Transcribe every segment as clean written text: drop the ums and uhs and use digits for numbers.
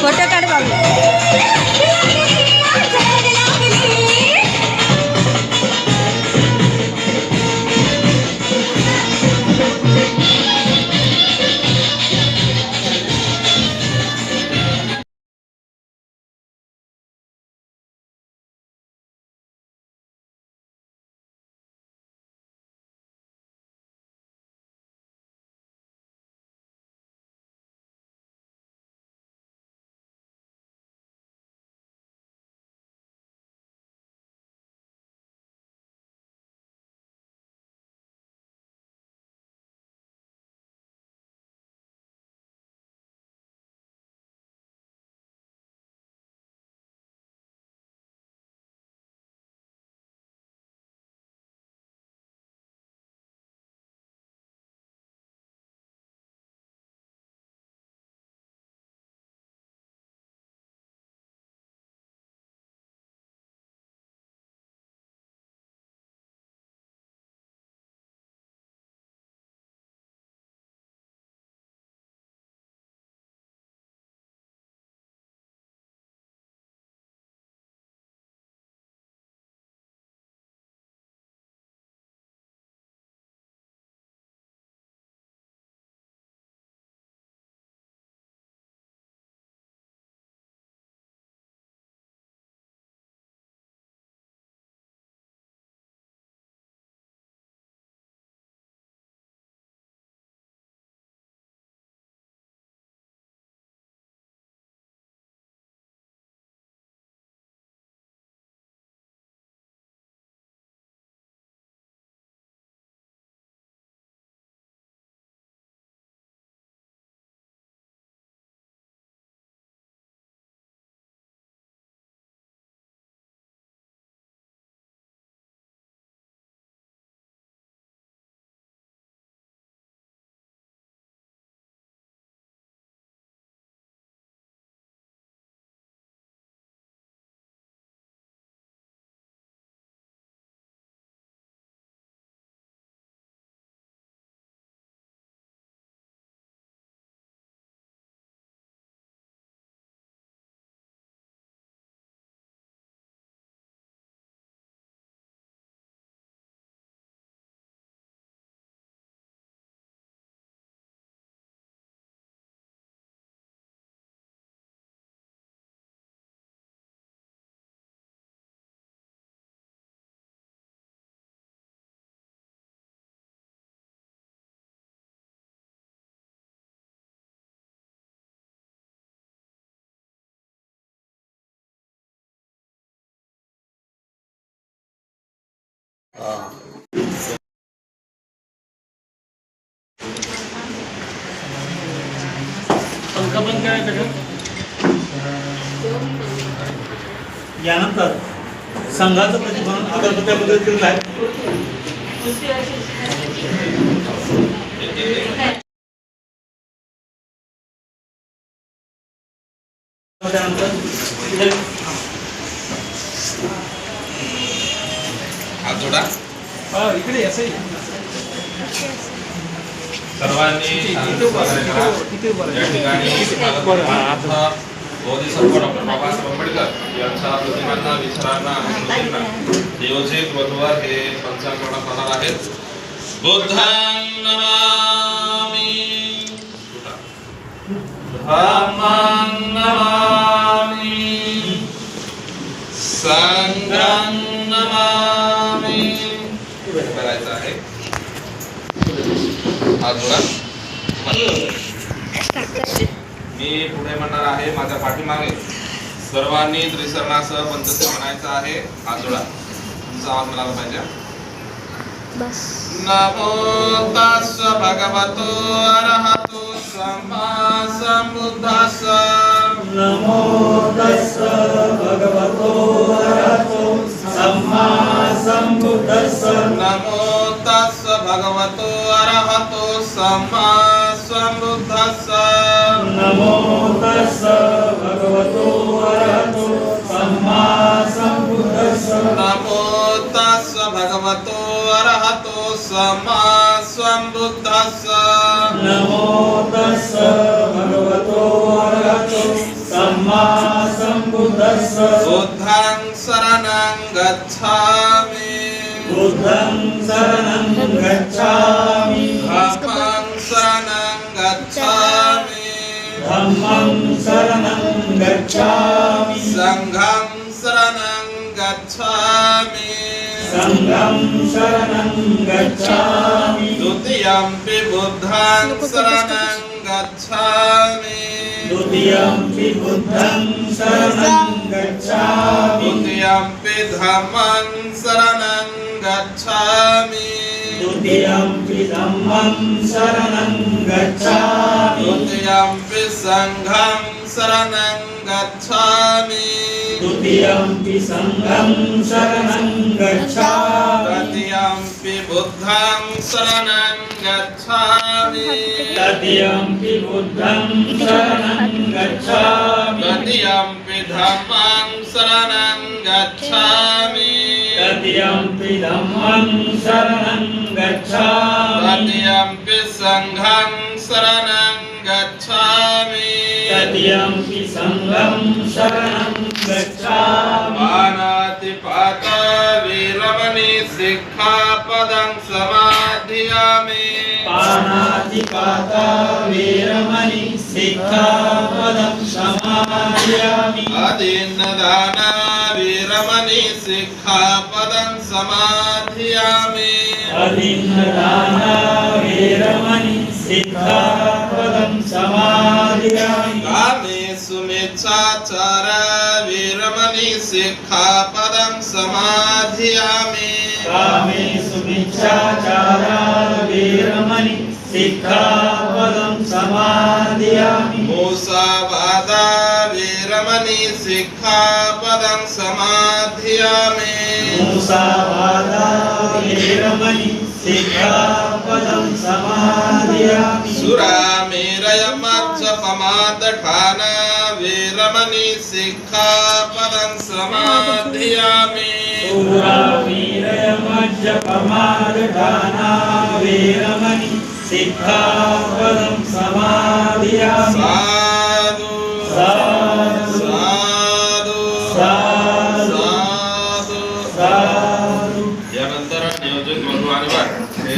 Photo काढ बाबू. पंखा बंद करायचा का? यानंतर संघाचं प्रतिपादन अगरबत्त्याबद्दल केलं आहे. त्यानंतर जोडा इकडे असं सर्वांनी या ठिकाणी बोधिसत्व डॉक्टर बाबासाहेब आंबेडकर यांच्या प्रतिमांना विचारांना आणि स्मृतींना नियोजित वधूवर हे पंचांग करण्यात येणार आहेत. बुद्धं नमामि, धम्मं नमामि, संघं नमामि. करायचं आहे हात जोडा. मी पुढे म्हणणार आहे, माझ्या पाठीमागे सर्वांनी त्रिसरणासह पंचशील म्हणायचं आहे. हात जोडा. तुमचा आवाज मिळाला पाहिजे. नमो तस्स भगवतो अरहतो सम्मा सम्बुद्धस्स. नमो तस्स भगवतो अरहतो सम्मा सम्बुद्धस्स. नमो तस्स भगवतो अरहतो सम्मा सम्बुद्धस्स. नमो तस्स भगवतो अरहतो सम्मा सम्बुद्धस्स. नमो तस्स भगवतो अरहतो सम्मा सम्बुद्धस्स. नमो तस्स भगवतो अरहतो सम्मा सम्बुद्धस्स. बुद्धं शरणं गच्छामि. बुद्धं शरणं गच्छामि. धम्मं शरणं गच्छामि. धम्मं शरणं गच्छामि. संघं शरणं गच्छामि. संघं शरणं गच्छामि. द्वितीयंपि बुद्धं शरणं गच्छामि. द्वितीयंपि बुद्धं शरणं गच्छामि. द्वितीयंपि धम्मं शरणं गच्छामि. द्वितीयंपि धम्मं शरणं गच्छामि. द्वितीयंपि संघं शरणं गच्छामि. द्वितीयंपि संघं शरणं गच्छामि. तृतीयंपि बुद्धं शरणं गच्छामि. तृतीयंपि बुद्धं शरणं गच्छामि. तृतीयंपि धम्मं शरणं गच्छामि. तृतीयंपि धम्मं शरणं गच्छामि. तृतीयंपि संघं शरणं गच्छामि. तृतीयंपि संघं शरणं गच्छामि. पानातिपाता वीरमणि सिक्खापदं समाधियामि. पानातिपाता वीरमणि सिक्खापदं समाधियामि. अदीन्नदाना वीरमणि सिक्खापदं समाधियामि. अदीन्नदाना वीरमणि सिक्खापदं समाधियामि. कामेषु मिच्छाचारा वीरमणि सिक्खापदं समाधियामि. कामेषु मिच्छाचारा वीरमणि सिक्खापदं समाधियामि. मूसावादा वीरमणि सिक्खापदं समाधियामि. मूसावादा वीरमणि सिक्खापदं समाधियामि. सुरामेरय मज्जपमादठाना वीरमणि सिक्खापदं समाधियामि. शूरावीरयमज्जपमादठाना वीरमणि सिक्खापदं समाधियामि. साधु साधु साधु साधु साधु. साधु. यानंतर नियोजित वधू आणि वर हे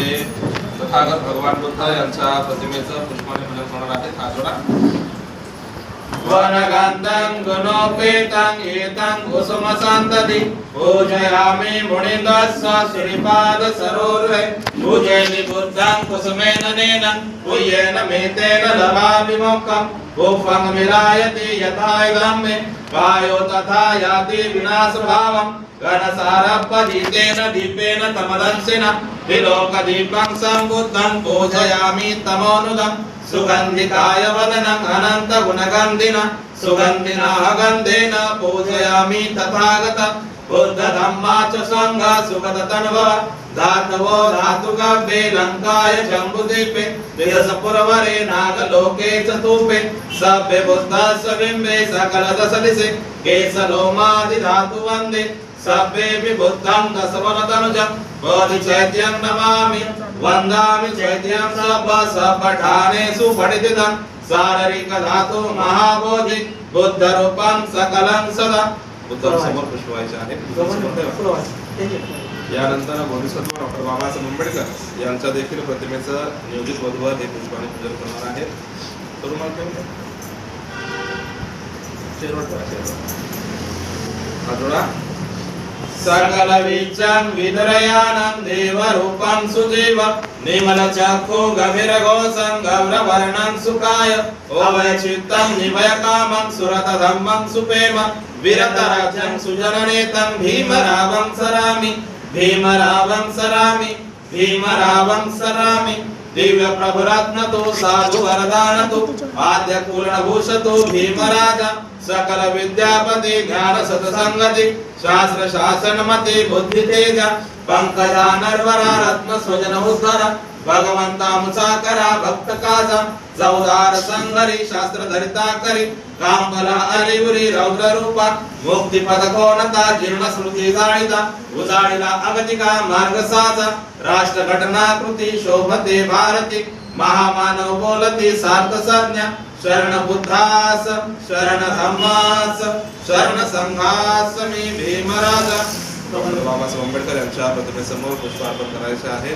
तथागत भगवान बुद्ध यांच्या प्रतिमेचं पुष्पाने पूजन होणार आहे. हा जोडा. वनगंधं गुणोपेतं एतं कुसुमसन्तति पूजयामि मुनिन्दस्स श्रीपाद सरोरुहे. पूजयामि बुद्धं कुसुमेन नेनं पूयेन मेतेन लभामि मोक्षं. पुष्पं विलायति यथा इदं मे वायो तथा याति विनाशभावं. घनसारपदितेन दीपेन तमदंसिन त्रिलोकदीपं सम्बुद्धं पूजयामि तमोनुदं. सुगन्धिकाय वदनं अनंत गुणगन्धिन सुगन्धिनः गन्धेन पूजयामि तथागत. बुद्ध धम्मा च संघ सुगत तन्वः धातवो धातुकव्ये लंकाय जम्बुद्वीपे विरसपुरवरे नागलोके चतुपे सभ्य बुद्धस्य बिम्बे सकलदशदिशे केशलोमादि धातु वन्दे सभ्येऽपि बुद्धं दशवनतनुजं बोधिचैत्यं नमामि वन्दामि चैत्यं सब्बठानेषु पठितं शारीरिक धातु महाबोधि बुद्ध रूपं सकलं सदा बुद्ध समोर पुष्प व्हायचे आहे. यानंतर बोधिसत्व डॉक्टर बाबासाहेब आंबेडकर यांच्या देखील प्रतिमेचं नियोजित वधूवर हे पुष्पाने पूजन करणार आहेत. जोडा सकल विचं विदरयानं देवरूपं सुदेव निर्मल चक्षु गभीर घोषं गौरवर्णं सुखाय अवयचित्तं निवयकामं सुरत धम्मं सुपेम विरतराज्यं सुजननेतं भीमरावं सरामि भीमरावं सरामि भीमरावं सरामि दिव्य प्रभुरत्न तो साधु वरदान तो आद्य पूर्णभूषतो भीमराज सकल विद्यापति ज्ञान सतसंगति शास्त्र शासन मति बुद्धि तेज पंकजा नरवरा रत्न स्वजन उद्धर भगवंता मुसाकरा भक्त काजा चौदार संगरी शास्त्र धरिता करी कांबला अरिवरी रौद्र रूपा मुक्ती पद कोणता जीर्ण स्मृती जाळीता उजाळीला अगतिका मार्ग साजा राष्ट्र घटना कृती शोभते भारती महामानव बोलती सार्थ संज्ञा शरण बुद्धास शरण धम्मास शरण संघास मी भीमराज. बाबासाहेब आंबेडकर यांच्या प्रतिमेसमोर पुष्पार्पण करायचे आहे.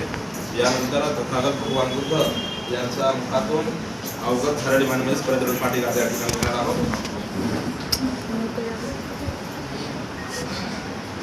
यानंतर तथागत भगवान बुद्ध यांच्या मुखातून अवगत हरडी मानवेस पर्यटन पाठी या ठिकाणी घेणार आहोत.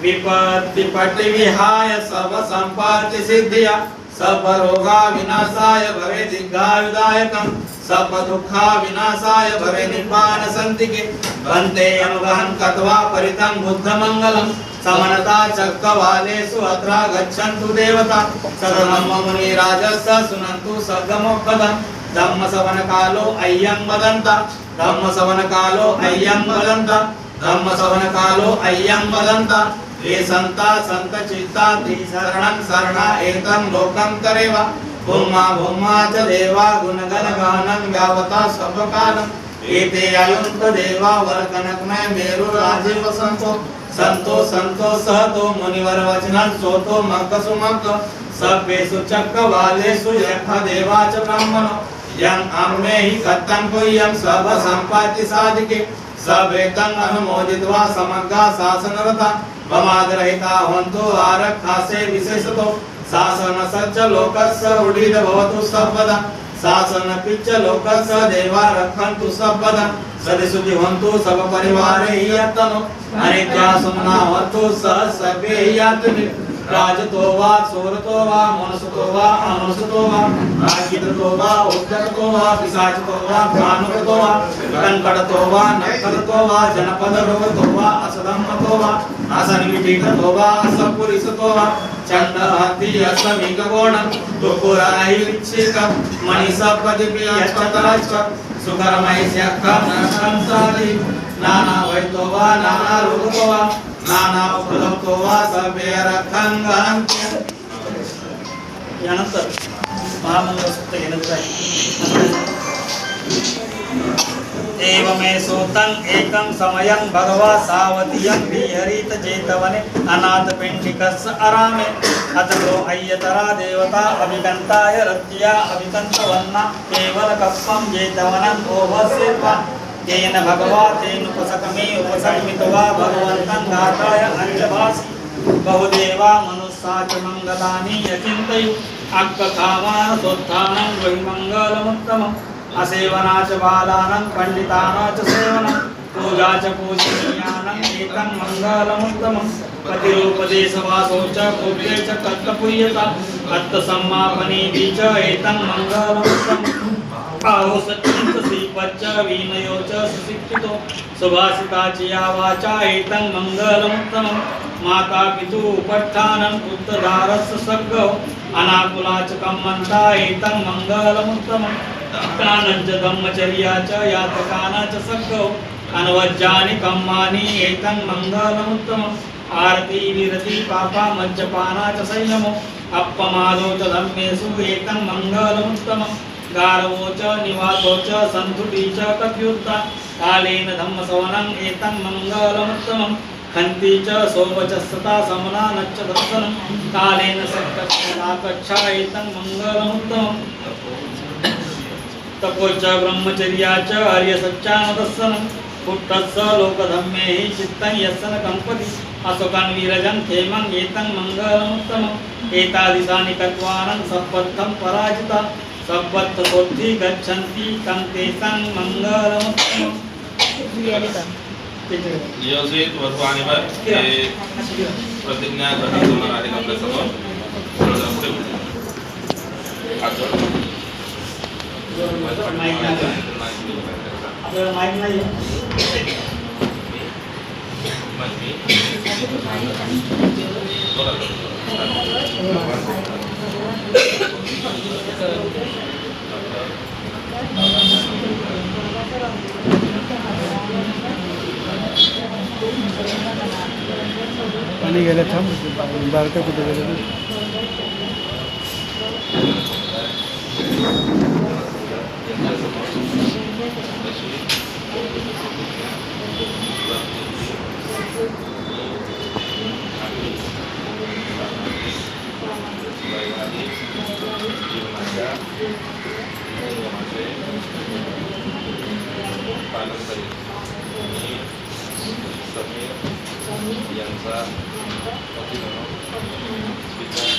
विपत्ति पटि विहाय सब संपत्ति सिद्धिया सब रोगा विनाशाय भवे दिग्गायुदायकं सब दुःखा विनाशाय भवे निपान संतिके भन्ते अनुगहन कत्वा परितं बुद्ध मंगलम समनता चक्रवालेषु अत्रा गच्छन्तु देवता सदधम्म मुनि राजस्य सुनन्तु सद्गमोपदं धम्म सवन कालो अय्यं वदन्ता धम्म सवन कालो अय्यं वदन्ता धम्म सवन कालो अय्यं वदन्ता ये संता संत चित्ता ति शरणं शरणा एतं लोकं तरेवा भूमा भूमा च देवा गुणगण गानं व्यावता सबकालं एते अयुक्त देवा वरकनकमय मेरु राजीव संतो संतो सहतो मुनिवर वचनं सोतो मक्क सुमक्क सभ्येषु चक्रवालेषु यथ देवा च ब्रह्मणो यं अम्मे हि कत्तं कुय्यं सब संपत्ति साधिके सवेतं अनुमोदित्वा समग्र शासनरता प्रमादरहिता हन्तु आरक्षासे विशेषतो शासन सच्च लोकस्य उडित भवतु सर्वदा शासन पिच्च लोकस्य देवा रक्षन्तु सर्वदा सदिसुधि हन्तु सब परिवारे यत्तनो अनित्या सुमना हन्तु सह सर्वे यत्नि राजतो वा सोरतो वा मनुष्यतो वा अमनुष्यतो वा राजतो वा उद्धरतो वा पिशाचतो वा भानुकतो वा कंकटतो वा नकरतो वा जनपद रोगतो वा असदम्मतो वा असनिमितिकतो वा असपुरिसतो वा चंड हत्ति असमिक गोण दुपुराहि विच्छिक मणिसपदिपि अच्युतराज सुकरमैस्यक्ख संसारि नाना वैतो वा नाना रोगतो वा नाना उपलब्धो वा सर्वे रखंगं. यानंतर महामंगल सूक्त घेण्यात आहे. एवमे सोतं एकं समयं भगवा सावधियं विहरित जेतवने अनाथ पिंडिकस्य आरामे अतरो अय्यतरा देवता अभिगंताय रत्या अभिगंतवन्ना केवल कप्पं जेतवनं ओभस्यत्वा तेन भगवा तेन उपसकमे उपसकमित्वा भगवन्तं घाताय अंजभासि बहुदेवा मनुष्या च मंगलानि यचिन्तयु अक्कथावान सोत्थानं वैमङ्गलमुत्तमम् असेवना च बालानं पंडितानां च सेवनं पूजा च पूजनीयानं एतं मङ्गलमुत्तमम् पतिरूपदेशवासो च पुत्रे च कर्तव्यता अर्थसम्मापनेति च एतं मङ्गलमुत्तमम् आहो सच्चित श्रीपच्च विनयो च सुशिक्षितो सुभाषिता च या वाचा एतं मङ्गलमुत्तमम् माता पितु उपस्थानं पुत्रधारस्य सग्गो अनाकुला च कम्मन्ता एतं मङ्गलमुत्तमम् प्राणञ्च ब्रह्मचर्या च यातकाना च सग्गो अनवज्जानि कम्मानि एतं मङ्गलमुत्तमम् आरती विरति पापा मज्जपाना च संयमो अपमादो च धम्मेषु एतं मङ्गलमुत्तमम् गारवो च निवासो च सन्तुति च कप्युत्ता कालेन धम्मसवनं एतं मङ्गलमुत्तमम् खन्ति च सोवचस्तता समना नच्च दर्शनं कालेन सत्कक्षा एतं मङ्गलमुत्तमम् तपो च ब्रह्मचर्या च आर्यसच्चानदर्शनं पुट्टस्स लोकधम्मे हि चित्तं यस्सन कंपति असुकं वीरजं खेमं एतं मङ्गलमुत्तमम् एतादिशानि कत्वानं सपत्तं पराजिता सपत्तोद्धि गच्छन्ति तं तेषां मङ्गलमुत्तमम् नियोजित वधू आणि वर हे प्रतिज्ञा ग्रहण होणार आहे आपल्या समोर आपल्याला माहित नाही पाणी गेलं थांब बारका कुठे गेलं पालन करेल समीर यांचा पती म्हणून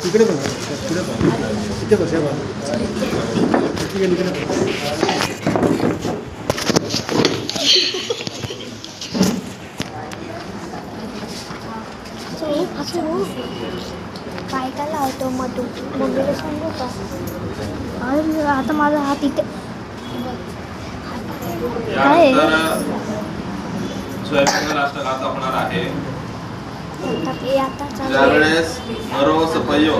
तिकडे बघ इथे बस काय काय लावतो मग तू मम्मीला सांगू का अरे आता माझा हात इथे काय स्वयंपाक राष्ट्रगाथा होणार आहे आता ज्यावेळेस मरो सपयो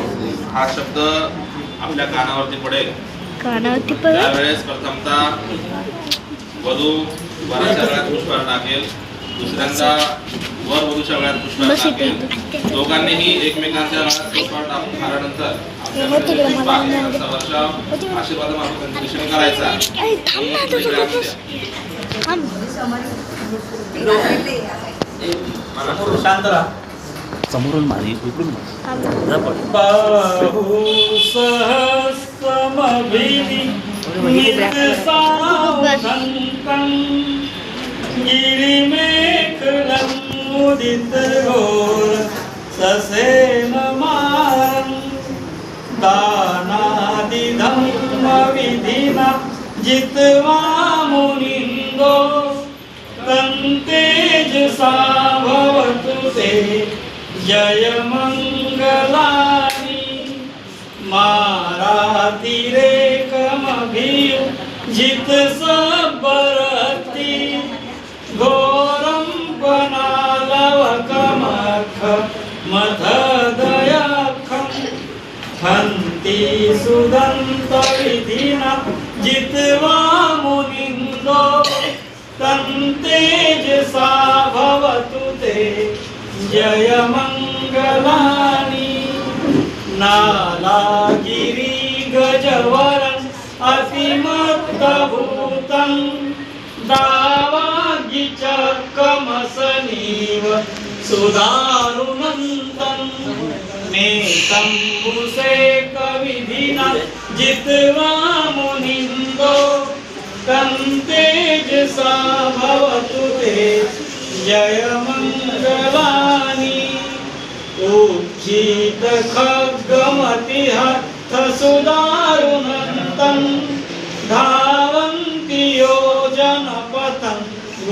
हा शब्द आपल्या कानावरती पडेल त्यावेळेस प्रथमतः वधू वराच्या गळ्यात पुष्पहार टाकेल, दुसऱ्यांदा वर वधूच्या गळ्यात पुष्पहार टाकेल. दोघांनीही एकमेकांच्या गळ्यात पुष्पहार टाकून झाल्यानंतर आशीर्वाद मागून त्यांचं मिश्रण करायचा. शांत राहा. समोरून मारी इकडून बाहु सहस्रमभिधि नित्सावधन्तं गिरिमेखलं मुदितघोर ससेनमारं दानादिधर्मविधिना जित्वा मुनिन्दो तन्तेजसा भवतु ते जय मंगलानि. मारातिरेकमभियु जित सबरति घोरं पनालवकमख मथदयखं हन्ति सुदन्तविधिना जित्वा मुनिन्दो तन्तेजसा भवतु ते जय मंगलानि. नालागिरि गजवरं अतिमत्तभूतं दावागिचकमसनीव सुदारुणन्तं नेतं बुसेकविधिना जित्वा मुनिन्दो तन्तेजसा भवतु ते जय मंगलानि. उज्जीत खड्गमति हस्त सुदा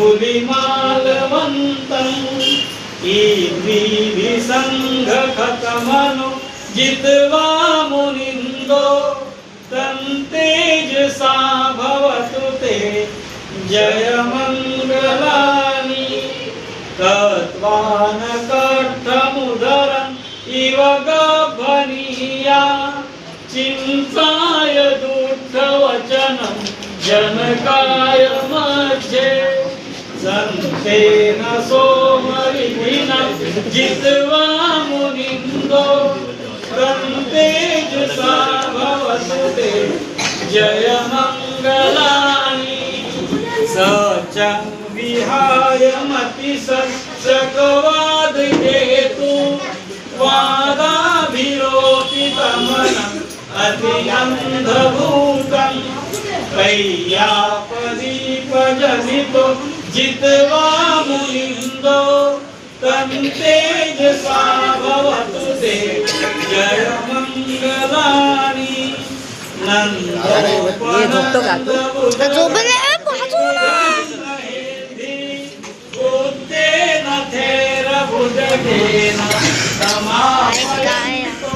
अंगुलिमालवन्तं ईद्विविसङ्घखतमनु जित्वा मुनिन्दो तं तेजसा भवतु ते जयमङ्गलानि तत्त्वानकट्ठमुदरम् इव गभनीया चिन्ताय दुःखवचनं जनकाय मध्ये सन्तेन सोमविधिना जित्वा मुनिन्दो तं तेजसा भवतु ते जयमङ्गलानि स च विहाय मतिसत्सकवादिकेतु वादाभिरोपितमनम् अतिअन्धभूतं कैयापदीपजनितो जित्वा मुनिन्दो तं तेजसा भवतु ते जयमङ्गलानि नन्दोपनन्दबुद्धेन थेरभुजगेन समापयन्तो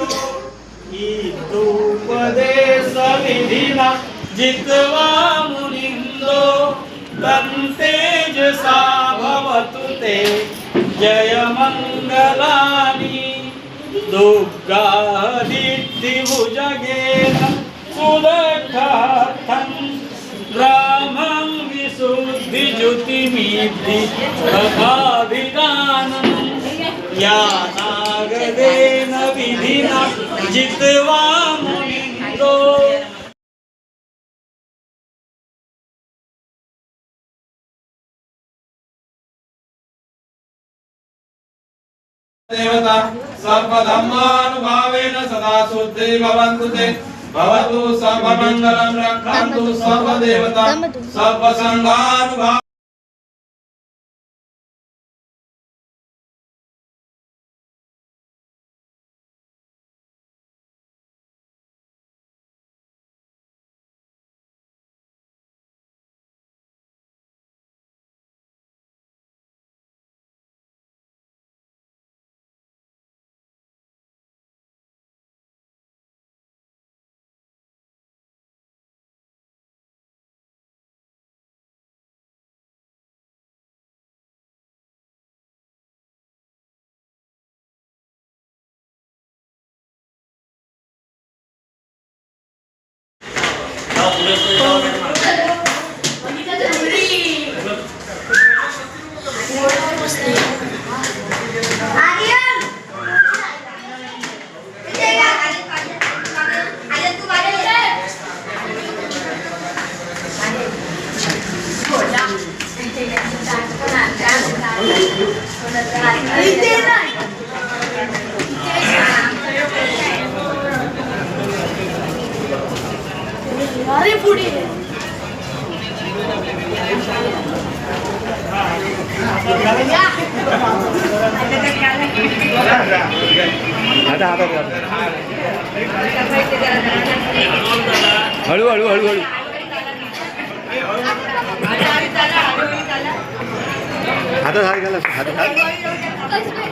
ईदुपदेशविधिना जित्वा मुनिन्दो तं तेजसा भवतु ते जयमङ्गलानि दुर्गादित्यभुजगेन सुदक्षं रामं विशुद्धिज्योतिमिद्धि प्रभाभिदानं यानागदेन विधिना जित्वा मुनिन्दो देवता सर्वधर्मानुभावेन सदा शुद्धि भवन्तु ते भवतु सर्वमङ्गलं रक्षन्तु सर्वदेवता सर्वसङ्घानुभाव अरे पुढे हळू हळू हळू हळू हातात हात घाला हातात हात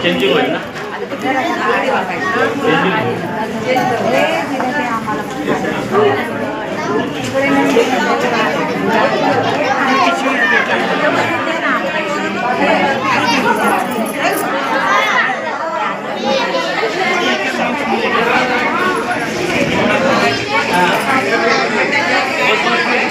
चेंजिंग होईल ना Thank you.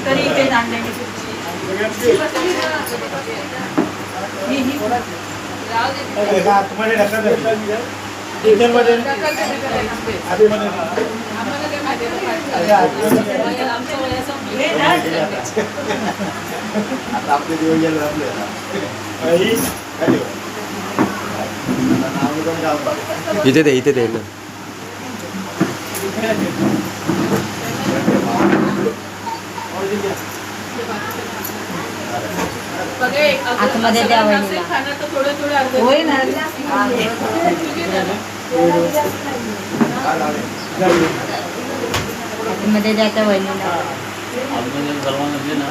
तरी इथे जाणण्याची इथे दे ना. आतमध्ये द्या होय ना आतमध्ये द्या त्या वहिनीला. सर्वांना